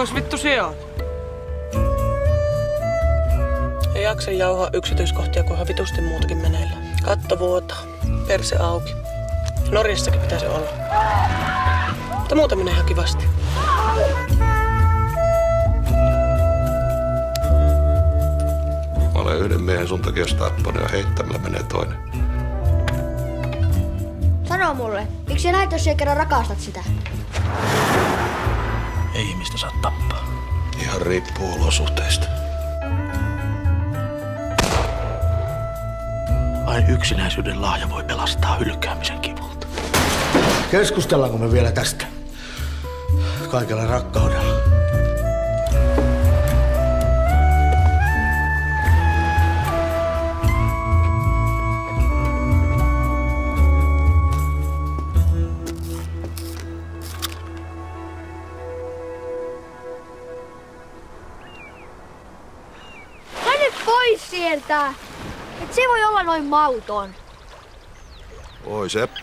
Kukas vittu se on? Ei jaksa jauhaa yksityiskohtia, kunhan vitusti muutakin meneillä. Katto vuotaa, perse auki. Norjassakin pitäisi olla. Mutta muuta menee ihan kivasti. Mä olen yhden miehen sun takia tappanut ja heittämällä menee toinen. Sano mulle, miksi sä näet, jos sä kerran rakastat sitä? Ei ihmistä saa tappaa. Ihan riippuu olosuhteista. Vain yksinäisyyden lahja voi pelastaa hylkäämisen kivulta. Keskustellaanko me vielä tästä? Kaikella rakkaudella. Nyt pois sieltä! Et se voi olla noin mauton. Oi Sepp.